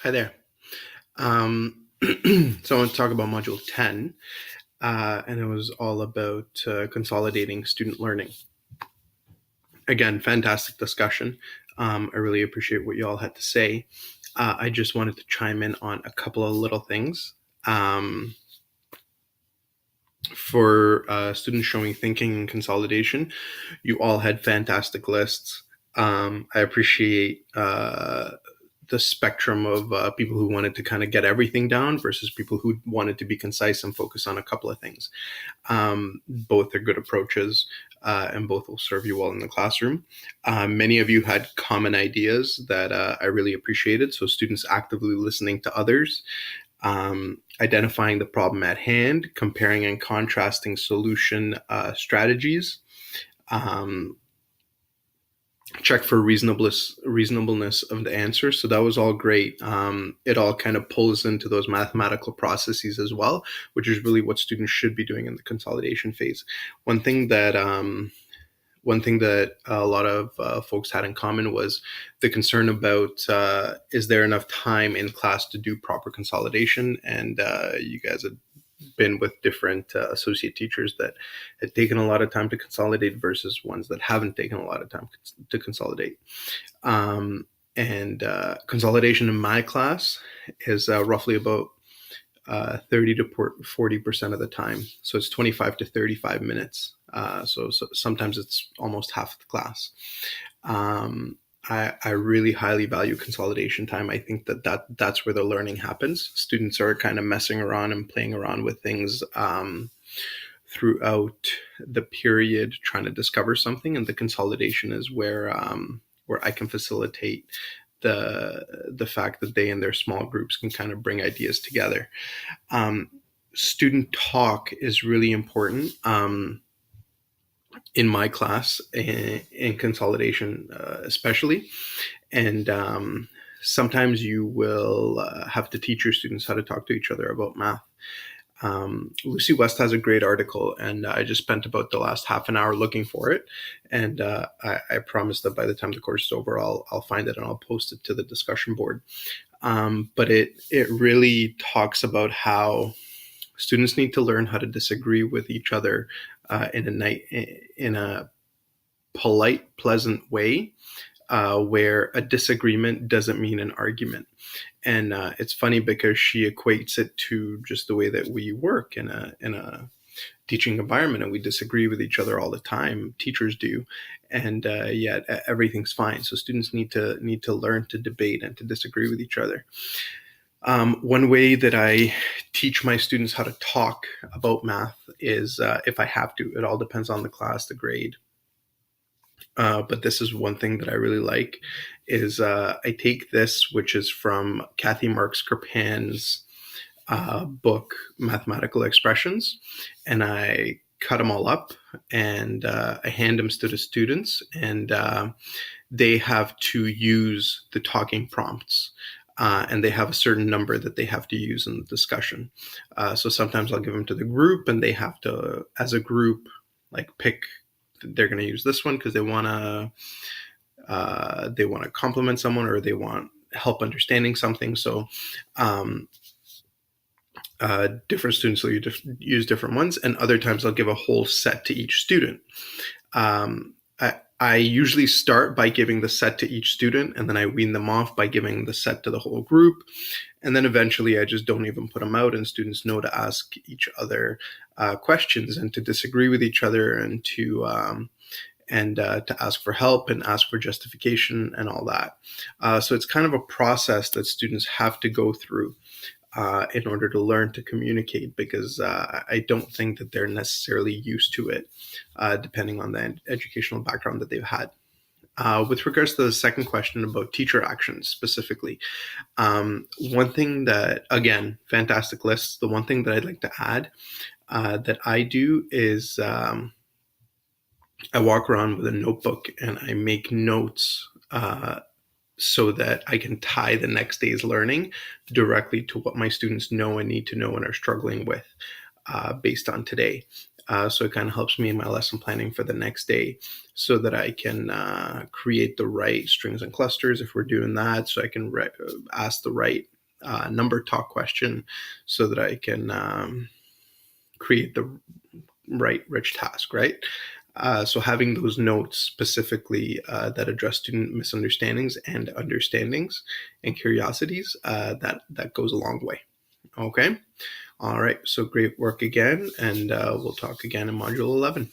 Hi there. So I want to talk about Module 10, and it was all about consolidating student learning. Again, fantastic discussion. I really appreciate what you all had to say. I just wanted to chime in on a couple of little things. For students showing thinking and consolidation, you all had fantastic lists. I appreciate the spectrum of people who wanted to kind of get everything down versus people who wanted to be concise and focus on a couple of things. Both are good approaches, and both will serve you well in the classroom. Many of you had common ideas that I really appreciated. So students actively listening to others, identifying the problem at hand, comparing and contrasting solution strategies, check for reasonableness of the answer. So that was all great. It all kind of pulls into those mathematical processes as well, which is really what students should be doing in the consolidation phase. One thing that a lot of folks had in common was the concern about is there enough time in class to do proper consolidation? And you guys had been with different associate teachers that had taken a lot of time to consolidate versus ones that haven't taken a lot of time to consolidate. And consolidation in my class is roughly about 30 to 40% of the time. So it's 25 to 35 minutes. So sometimes it's almost half the class. I really highly value consolidation time. I think that's where the learning happens. Students are kind of messing around and playing around with things throughout the period, trying to discover something, and the consolidation is where I can facilitate the fact that they and their small groups can kind of bring ideas together. Student talk is really important. In my class, in consolidation especially, and sometimes you will have to teach your students how to talk to each other about math. Lucy West has a great article, and I just spent about the last half an hour looking for it, and I promise that by the time the course is over, I'll find it and I'll post it to the discussion board. But it really talks about how students need to learn how to disagree with each other in a polite, pleasant way, where a disagreement doesn't mean an argument. And it's funny because she equates it to just the way that we work in a teaching environment, and we disagree with each other all the time. Teachers do, and yet everything's fine. So students need to learn to debate and to disagree with each other. One way that I teach my students how to talk about math is if I have to. It all depends on the class, the grade. But this is one thing that I really like is I take this, which is from Kathy Marks Kirpan's book, Mathematical Expressions, and I cut them all up and I hand them to the students, and they have to use the talking prompts. And they have a certain number that they have to use in the discussion. So sometimes I'll give them to the group, and they have to, as a group, like pick. They're going to use this one because they want to compliment someone, or they want help understanding something. So different students will use different ones, and other times I'll give a whole set to each student. I usually start by giving the set to each student, and then I wean them off by giving the set to the whole group. And then eventually I just don't even put them out, and students know to ask each other questions and to disagree with each other, and to ask for help and ask for justification and all that. So it's kind of a process that students have to go through in order to learn to communicate, because I don't think that they're necessarily used to it, depending on the educational background that they've had. With regards to the second question about teacher actions specifically, one thing that, again, fantastic lists, the one thing that I'd like to add that I do is I walk around with a notebook and I make notes so that I can tie the next day's learning directly to what my students know and need to know and are struggling with. based on today. So it kind of helps me in my lesson planning for the next day, so that I can create the right strings and clusters if we're doing that, so I can ask the right number talk question, so that I can create the right rich task, right? So having those notes specifically that address student misunderstandings and understandings and curiosities, that goes a long way. Okay. All right. So great work again, and we'll talk again in Module 11.